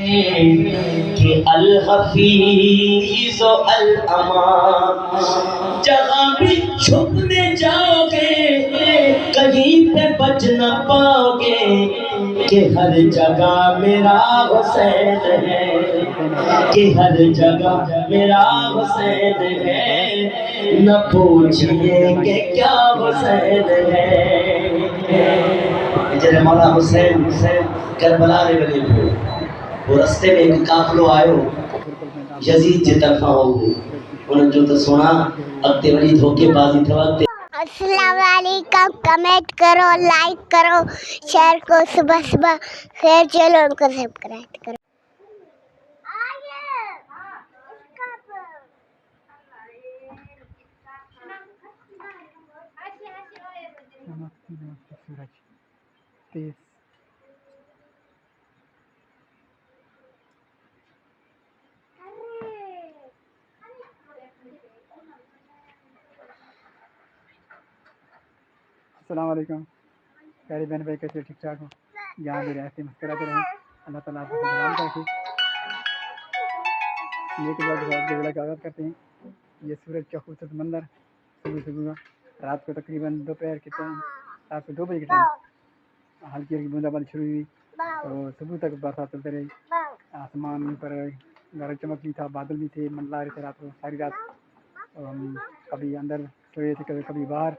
کہ الحفیظ و الامان، جہاں بھی چھپنے جاؤ گے کہیں پہ بچ نہ پاؤ گے، کہ ہر جگہ میرا حسین ہے، کہ ہر جگہ میرا حسین ہے، نہ پوچھئے کہ کیا حسین ہے۔ جنہیں مولا حسین کربلا میں بنے ہوئے، وہ رستے میں ایک قافلو آئے یزید جی طرفہ ہو گئے، انہوں جو تو سونا اگتے ولی دھوکے بازی تھا وقت۔ السلام علیکم، کمنٹ کرو، لائک کرو، شیئر کرو، صبح صبح خیر چلو ان کو سبسکرائب کرو۔ السلام علیکم پیارے بہن بھائی، کیسے ٹھیک ٹھاک ہو؟ یہاں بھی ایسے مسکراتے رہیں، اللہ تعالیٰ آپ کو سلام رکھے۔ نیک لوگ کے ویلا کا آغاز کرتے ہیں۔ یہ سورج کا خوبصورت منظر صبح صبح رات کو تقریباً دوپہر کے ٹائم، رات کو 2 بجے کے ٹائم ہلکی ہلکی بوندا بانی شروع ہوئی تو صبح تک برسات چلتے رہی۔ آسمان پر گرج چمک بھی تھا، بادل بھی تھے، منڈلا رہے تھے رات کو ساری رات۔ کبھی اندر سوئے تھے، کبھی باہر۔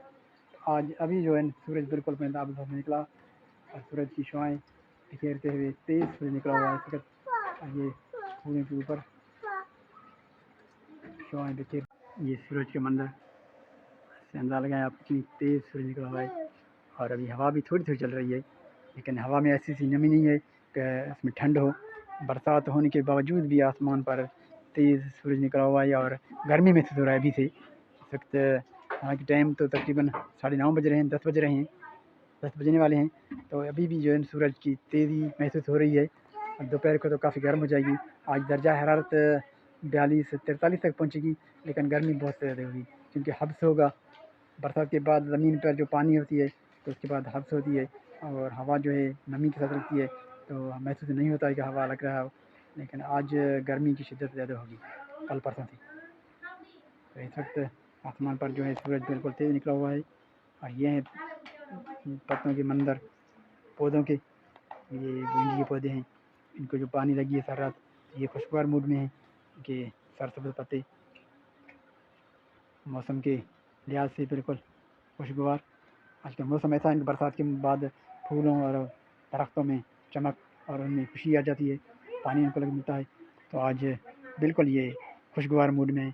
آج ابھی جو ہے سورج بالکل اپنے دابت سے نکلا اور سورج کی شعائیں بکھیرتے ہوئے تیز سورج نکلا ہوا ہے اس وقت، اور یہ پھولوں کے اوپر شعائیں بکھیر، یہ سورج کے منظر سے اندازہ لگائیں آپ کتنی تیز سورج نکلا ہوا ہے۔ اور ابھی ہوا بھی تھوڑی تھوڑی چل رہی ہے، لیکن ہوا میں ایسی سی نمی نہیں ہے کہ اس میں ٹھنڈ ہو۔ برسات ہونے کے باوجود بھی آسمان پر تیز سورج نکلا ہوا ہے اور گرمی محسوس ہو رہا ہے ابھی سے۔ اس وقت حالانکہ ٹائم تو تقریباً 9:30 بج رہے ہیں، 10 بج رہے ہیں، 10 بجنے والے ہیں، تو ابھی بھی جو ہے سورج کی تیزی محسوس ہو رہی ہے۔ اور دوپہر کو تو کافی گرم ہو جائے گی۔ آج درجہ حرارت 42-43 تک پہنچے گی، لیکن گرمی بہت زیادہ ہوگی کیونکہ حبس ہوگا۔ برسات کے بعد زمین پر جو پانی ہوتی ہے تو اس کے بعد حبس ہوتی ہے اور ہوا جو ہے نمی کے ساتھ رہتی ہے، تو محسوس نہیں ہوتا ہے کہ ہوا لگ رہا ہو، لیکن آج گرمی کی شدت زیادہ ہوگی کل پرسوں سے۔ تو اس وقت آسمان پر جو ہے سورج بالکل تیز نکلا ہوا ہے اور یہ ہیں پتوں کے منظر پودوں کے، یہ بھنڈی کے پودے ہیں، ان کو جو پانی لگی ہے سر رات، یہ خوشگوار موڈ میں ہیں کہ سرسبز پتے موسم کے لحاظ سے بالکل خوشگوار۔ آج کا موسم ایسا ہے کہ برسات کے بعد پھولوں اور درختوں میں چمک اور ان میں خوشی آ جاتی ہے، پانی ان کو لگ ملتا ہے، تو آج بالکل یہ خوشگوار موڈ میں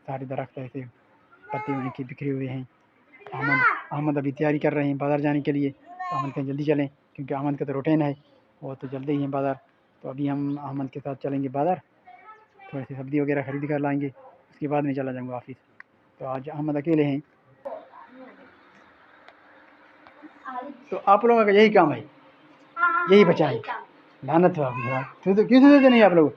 سارے درخت ایسے پتے ان کے بکھرے ہوئے ہیں۔ احمد ابھی تیاری کر رہے ہیں بازار جانے کے لیے، احمد کہیں جلدی چلیں کیونکہ احمد کا تو روٹین ہے، وہ تو جلدی ہی ہیں بازار، تو ابھی ہم احمد کے ساتھ چلیں گے بازار، تھوڑی سی سبزی وغیرہ خرید کر لائیں گے، اس کے بعد میں چلا جاؤں گا آفس۔ تو آج احمد اکیلے ہیں، تو آپ لوگوں کا یہی کام ہے، یہی بچا ہے، لعنت ہو آپ کی۔ تو کیوں سوچتے نہیں آپ لوگ؟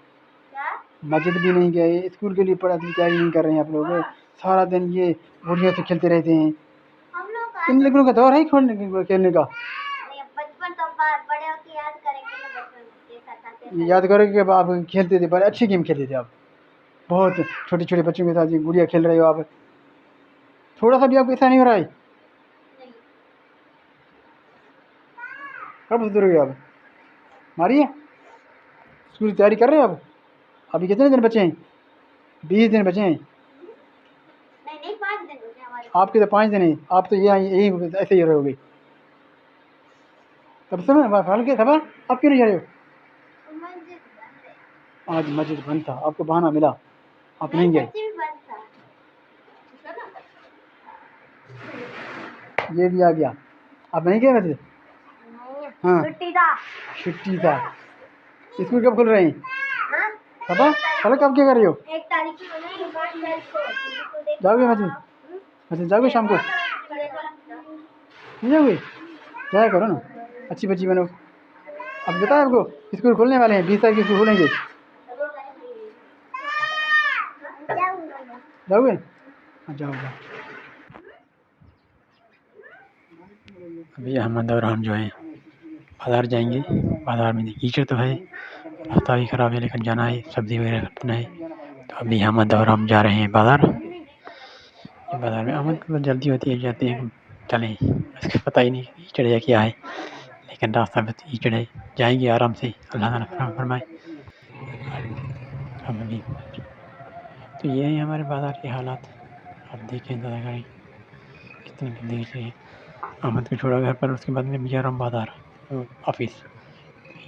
مسجد بھی نہیں گئے، اسکول کے لیے پڑھائی کی تیاری نہیں کر رہے ہیں آپ لوگ، سارا دن یہ گڑیوں سے کھیلتے رہتے ہیں۔ ان لڑکوں کا دور ہے کھیلنے کا، یاد کرو کہ آپ کھیلتے تھے، بڑے اچھے گیم کھیلتے تھے آپ، بہت چھوٹے چھوٹے بچوں کے ساتھ گڑیا کھیل رہے ہو آپ، تھوڑا سا بھی آپ کو ایسا نہیں ہو رہا ہے؟ کب سدھرو گے آپ؟ ماری ہے اسکول کی تیاری کر رہے ہو آپ؟ ابھی کتنے دن بچے ہیں؟ 20 دن بچے ہیں آپ کے؟ تو 5 دن ہیں، آپ تو یہی ایسے ہی رہو گے۔ تب سمجھ کے خبر آپ کیوں نہیں جا رہے ہو؟ آج مسجد بند تھا، آپ کو بہانہ ملا، آپ نہیں گئے۔ یہ بھی آ گیا، آپ نہیں گئے مسجد؟ ہاں چھٹی تھا۔ اسکول کب کھل رہے ہیں؟ پتا کل کب کیا کر رہی ہو؟ جاؤ گے مسجد؟ مسجد جاؤ گے شام کو؟ نہیں جاؤ گے؟ جایا کرو نا، اچھی بچی بنو۔ اب بتایا آپ کو اسکول کھلنے والے ہیں، 20 تاریخ کے اسکول کھلیں گے، جاؤ گے؟ جاؤ گا۔ ابھی احمد اور ہم جو ہیں بازار جائیں گے، بازار میں کیچڑ تو ہے راستہ بھی خراب ہے لیکن جانا ہے، سبزی وغیرہ خریدنا ہے. تو ابھی احمد اور ہم جا رہے ہیں بازار. بازار میں احمد کو جلدی ہوتی ہے، جاتے ہیں چلیں، اس کو پتہ ہی نہیں چڑھیا کیا ہے، لیکن راستہ میں چڑھے جائیں گے آرام سے، اللہ تعالیٰ کرم فرمائے. ہم ابھی تو یہ ہیں ہمارے بازار کے حالات. آپ دیکھیں انتظار کریں کتنی گندگی سے ہے. احمد کو چھوڑا گھر پر، اس کے بعد میں بھی جا رہا ہوں بازار آفس.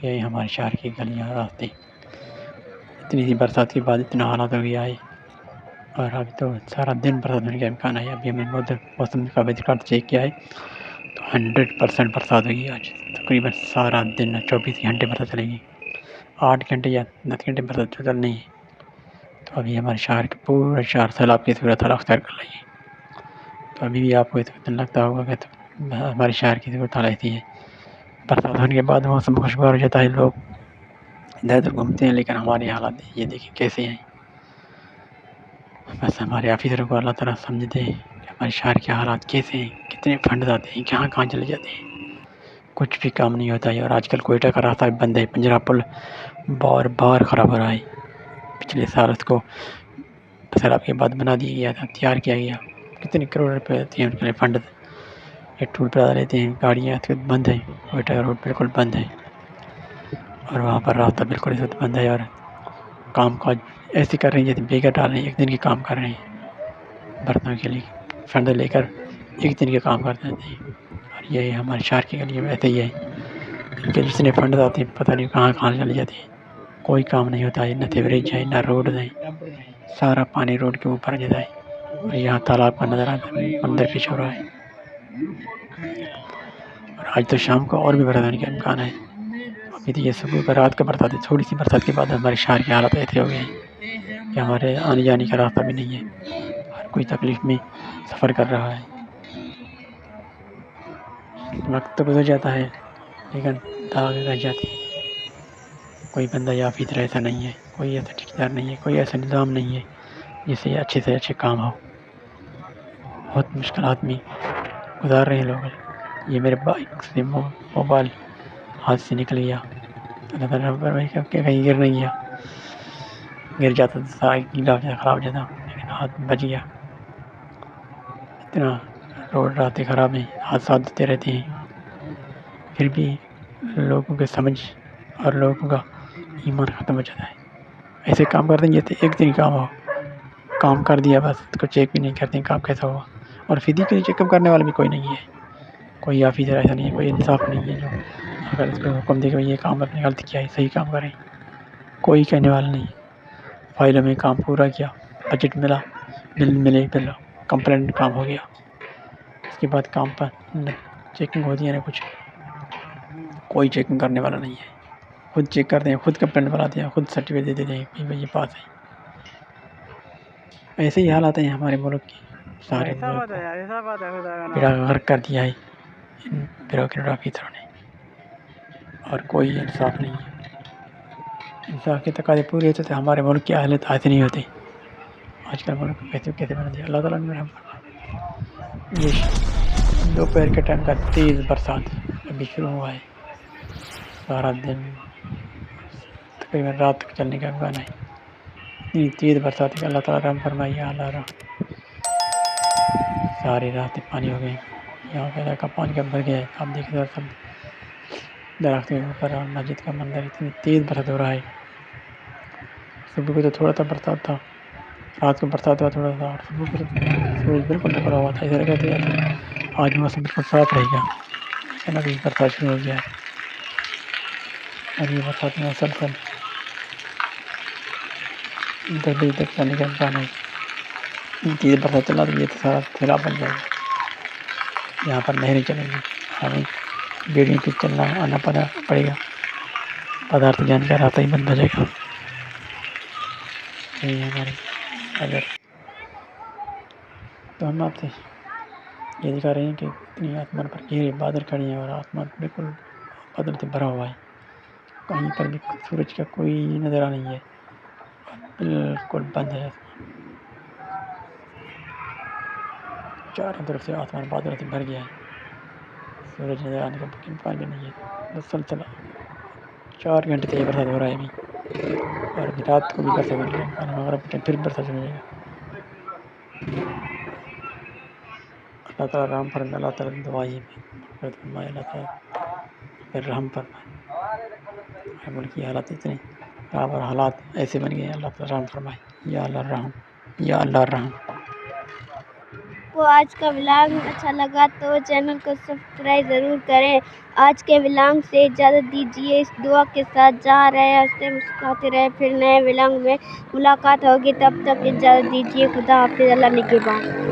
یہی ہمارے شہر کی گلیاں راستے. اتنی سی برسات کے بعد اتنا حالات ہو گیا ہے، اور ابھی تو سارا دن برسات ہونے کا امکان ہے. ابھی ہم نے موسم کا ریکارڈ چیک کیا ہے تو 100% برسات ہوگی آج. تقریباً سارا دن 24 گھنٹے برسات چلے گی. 8 گھنٹے یا 10 گھنٹے برسات چلنی ہے. تو ابھی ہمارے شہر کے پورے شہر سیلاب کی صورت حال اختیار کر رہی ہے. تو ابھی بھی آپ کو لگتا ہوگا کہ ہمارے شہر کی صورت حال ایسی ہے. برسات ہونے کے بعد موسم خوشگوار ہو جاتا ہے، لوگ ادھر ادھر گھومتے ہیں، لیکن ہمارے حالات یہ دیکھیں کیسے ہیں. بس ہمارے آفیسروں کو اللہ تعالیٰ سمجھتے ہیں کہ ہمارے شہر کے حالات کیسے ہیں، کتنے فنڈز آتے ہیں، کہاں کہاں چلے جاتے ہیں، کچھ بھی کام نہیں ہوتا ہے. اور آج کل کوئٹہ کا راستہ بھی بند ہے. پنجرہ پل بار بار خراب ہو رہا ہے. پچھلے سال اس کو سیلاب کے بعد بنا دیا گیا تھا، تیار کیا گیا. کتنے کروڑ روپے ہوتے ہیں ان کے لیے فنڈ. یہ ٹول پلازا لیتے ہیں گاڑیاں، اس وقت بند ہے. کوئٹہ روڈ بالکل بند ہے، اور وہاں پر راستہ بالکل اس وقت بند ہے. اور کام کاج ایسے کر رہے ہیں جیسے بیگا ڈال رہے ہیں، ایک دن کے کام کر رہے ہیں. برتنوں کے لیے فنڈ لے کر ایک دن کے کام کرتے ہیں. اور یہ ہمارے شہر کے لیے ایسے ہی ہے. ان کے جتنے فنڈ آتے ہیں پتہ نہیں کہاں کہاں چلے جاتے ہیں. کوئی کام نہیں ہوتا ہے، نہ سیوریج ہے نہ روڈ ہے. سارا پانی روڈ کے اوپر جاتا ہے. اور یہاں تالاب کا نظر آتا ہے، مندر پیش ہو رہا ہے. اور آج تو شام کو اور بھی برسات ہونے کا امکان ہے. ابھی تو یہ صبح کا رات کا برسات ہے. تھوڑی سی برسات کے بعد ہمارے شہر کی حالت ایسے ہو گئے ہیں کہ ہمارے آنے جانے کا راستہ بھی نہیں ہے. ہر کوئی تکلیف میں سفر کر رہا ہے. وقت تو گزر جاتا ہے لیکن داغ رہ جاتی ہے. کوئی بندہ یا فطر ایسا نہیں ہے، کوئی ایسا ٹھیکیدار نہیں ہے، کوئی ایسا نظام نہیں ہے جس سے اچھے سے اچھے کام ہو. بہت مشکلات میں گزار رہے ہیں لوگ. یہ میرے بائک سے موبائل ہاتھ سے نکل گیا. اللہ تعالیٰ کہ کہیں گر نہیں گیا. گر جاتا تو سارا گیلا ہو جاتا، خراب ہو جاتا، لیکن ہاتھ بچ گیا. اتنا روڈ راستے خراب ہیں، حادثات ہوتے رہتے ہیں، پھر بھی لوگوں کی سمجھ اور لوگوں کا ایمان ختم ہو جاتا ہے. ایسے کام کرتے ہیں جیسے ایک دن کام ہو. کام کر دیا بس، اس کو چیک بھی نہیں کرتے کام کیسا ہوا. اور فزیکلی چیک اپ کرنے والا بھی کوئی نہیں ہے. کوئی آفیسر ایسا نہیں ہے، کوئی انصاف نہیں ہے جو اگر اس کو حکم دے کہ یہ کام اپنے غلطی کیا ہے صحیح کام کریں. کوئی کہنے والا نہیں. فائلوں میں کام پورا کیا، بجٹ ملا، بل ملے، بل کمپلینٹ کام ہو گیا. اس کے بعد کام پر چیکنگ ہوتی ہے نا، کچھ کوئی چیکنگ کرنے والا نہیں ہے. خود چیک کرتے ہیں، خود کمپلینٹ بناتے ہیں، خود سرٹیفکیٹ دے دیتے ہیں کہ بھائی یہ پاس ہے. ایسے ہی حالات ہیں ہمارے ملک کی. سارے ملک کو بیڑا غرق کر دیا ہے ان بیوروکریٹ آفیسروں نے، اور کوئی انصاف نہیں ہے. انصاف کے تقاضے پورے ہوتے تو ہمارے ملک کی حالت ایسے نہیں ہوتی. آج کل ملک کیسے بنا دیا. اللہ تعالیٰ نے رحم فرمائے. یہ دوپہر کے ٹائم کا تیز برسات ابھی شروع ہوا ہے. سارا دن تقریباً رات تک چلنے کا امکان ہے. اتنی تیز برسات ہے کہ اللہ تعالیٰ رحم فرمائے. اللہ رحم. سارے راستے پانی ہو گئے. یہاں کا علاقہ پانی کا بھر گیا ہے. آپ دیکھیں سب درخت کے اوپر، اور مسجد کا منظر. اتنی تیز برسات ہو رہا ہے. صبح کو تو تھوڑا سا برسات تھا، رات کو برسات ہوا تھوڑا سا، اور صبح کو سورج بالکل نکلا ہوا تھا. ایسا لگا کہ آج موسم بالکل صاف رہے گا، لیکن ابھی برسات شروع ہو گیا ہے. اور یہ برسات میں مسلسل دہلی تک جانے کا امکان ہے. تیز برسات چلا تو یہ تو سارا سیلاب بن جائے گا. یہاں پر نہریں چلیں گی، ہمیں بیڑیوں پہ چلنا آنا پڑے گا. بازار تک جانے کا راستہ ہی بند ہو جائے گا. یہی ہے ہماری اگر تو ہم آپ سے یہ دکھا رہے ہیں کہ اتنی آسمان پر گہرے بادل کھڑے ہیں، اور آسمان بالکل بادل سے بھرا ہوا ہے. کہیں پر بھی سورج کا کوئی نظارہ نہیں ہے، بالکل بند ہے آسمان. چاروں طرف سے آسمان بادلوں سے بھر گیا ہے. سورج نظر آنے کا امکان بھی نہیں ہے. مسلسل 4 گھنٹے سے یہ برسات ہو رہا ہے ابھی. اور ابھی رات کو بھی برسا کرے گا، مغرب کے ٹائم پھر برسا چلے گا۔ اللہ تعالیٰ رحم فرمائے، اللہ تعالیٰ دعا یہ مغفرت فرمائے، اللہ تعالیٰ پھر رحم فرمائے۔ ملک کی حالات اتنے خراب اور حالات ایسے بن گئے ہیں، اللہ تعالیٰ رحم فرمائے، یا اللہ رحم، یا اللہ رحم۔ کو آج کا ولاگ اچھا لگا تو چینل کو سبسکرائب ضرور کریں۔ آج کے ولاگ سے اجازت دیجیے اس دعا کے ساتھ، جہاں رہے ہنستے مسکراتے رہے، پھر نئے ولاگ میں ملاقات ہوگی، تب تک اجازت دیجیے، خدا حافظ، اللہ نگہبان۔